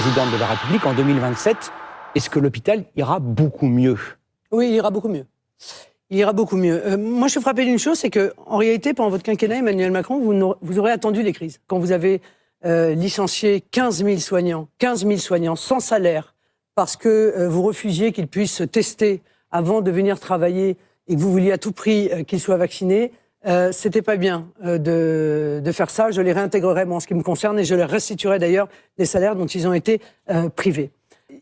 présidente de la République, en 2027, est-ce que l'hôpital ira beaucoup mieux? Oui, il ira beaucoup mieux. Il ira beaucoup mieux. Moi, je suis frappé d'une chose, c'est qu'en réalité, pendant votre quinquennat, Emmanuel Macron, vous aurez attendu les crises. Quand vous avez licencié 15 000 soignants sans salaire, parce que vous refusiez qu'ils puissent se tester avant de venir travailler et que vous vouliez à tout prix qu'ils soient vaccinés, c'était pas bien de faire ça. Je les réintégrerai, moi, en ce qui me concerne, et je leur restituerai d'ailleurs les salaires dont ils ont été privés.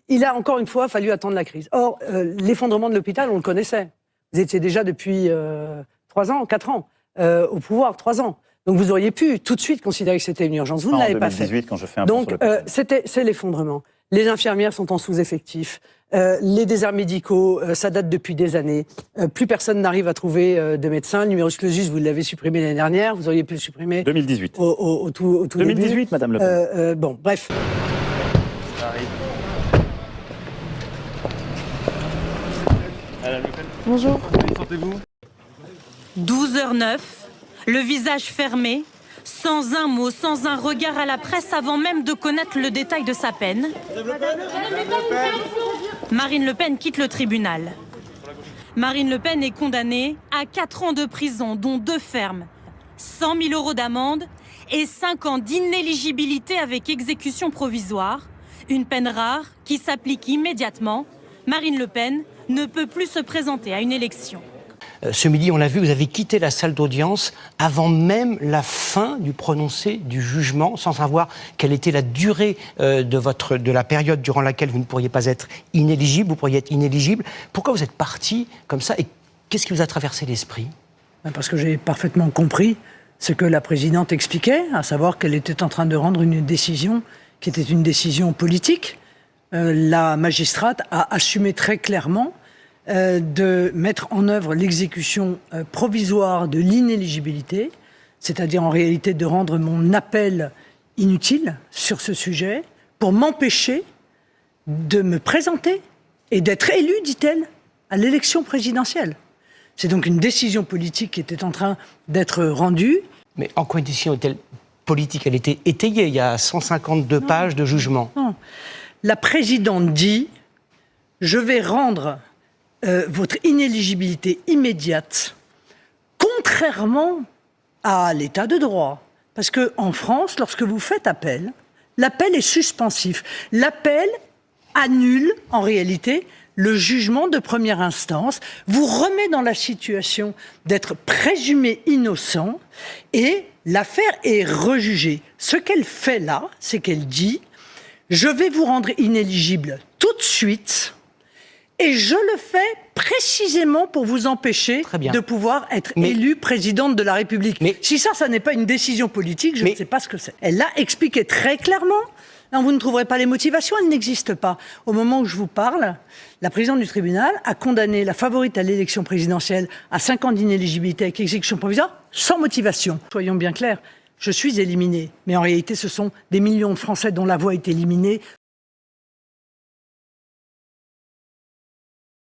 Il a encore une fois fallu attendre la crise. Or, l'effondrement de l'hôpital, on le connaissait. Vous étiez déjà depuis 3 ans, 4 ans au pouvoir, 3 ans. Donc vous auriez pu tout de suite considérer que c'était une urgence. Vous ne l'avez pas fait. Quand je fais un donc c'est l'effondrement. Les infirmières sont en sous-effectif. Les déserts médicaux, ça date depuis des années. Plus personne n'arrive à trouver de médecins. Le numerus clausus, vous l'avez supprimé l'année dernière. Vous auriez pu le supprimer 2018. Au tout 2018, début. Madame Le Pen. Bon, bref. Ça arrive. Madame Le Pen. Bonjour. Comment sentez-vous? 12h09, le visage fermé, sans un mot, sans un regard à la presse avant même de connaître le détail de sa peine. Marine Le Pen quitte le tribunal. Marine Le Pen est condamnée à 4 ans de prison, dont 2 fermes, 100 000 € d'amende et 5 ans d'inéligibilité avec exécution provisoire. Une peine rare qui s'applique immédiatement. Marine Le Pen ne peut plus se présenter à une élection. Ce midi, on l'a vu, vous avez quitté la salle d'audience avant même la fin du prononcé du jugement, sans savoir quelle était la durée de la période durant laquelle vous ne pourriez pas être inéligible, vous pourriez être inéligible. Pourquoi vous êtes parti comme ça et qu'est-ce qui vous a traversé l'esprit? Parce que j'ai parfaitement compris ce que la présidente expliquait, à savoir qu'elle était en train de rendre une décision qui était une décision politique. La magistrate a assumé très clairement de mettre en œuvre l'exécution provisoire de l'inéligibilité, c'est-à-dire en réalité de rendre mon appel inutile sur ce sujet pour m'empêcher de me présenter et d'être élu, dit-elle, à l'élection présidentielle. C'est donc une décision politique qui était en train d'être rendue. Mais en quoi une décision est-elle politique? Elle était étayée, il y a 152 pages de jugement. Non. La présidente dit « Je vais rendre votre inéligibilité immédiate, contrairement à l'état de droit. » Parce qu'en France, lorsque vous faites appel, l'appel est suspensif. L'appel annule, en réalité, le jugement de première instance, vous remet dans la situation d'être présumé innocent et l'affaire est rejugée. Ce qu'elle fait là, c'est qu'elle dit « Je vais vous rendre inéligible tout de suite ». Et je le fais précisément pour vous empêcher de pouvoir être élu présidente de la République. Mais si ça n'est pas une décision politique, je ne sais pas ce que c'est. Elle l'a expliqué très clairement. Non, vous ne trouverez pas les motivations, elles n'existent pas. Au moment où je vous parle, la présidente du tribunal a condamné la favorite à l'élection présidentielle à 5 ans d'inéligibilité avec exécution provisoire sans motivation. Soyons bien clairs. Je suis éliminé, mais en réalité, ce sont des millions de Français dont la voix est éliminée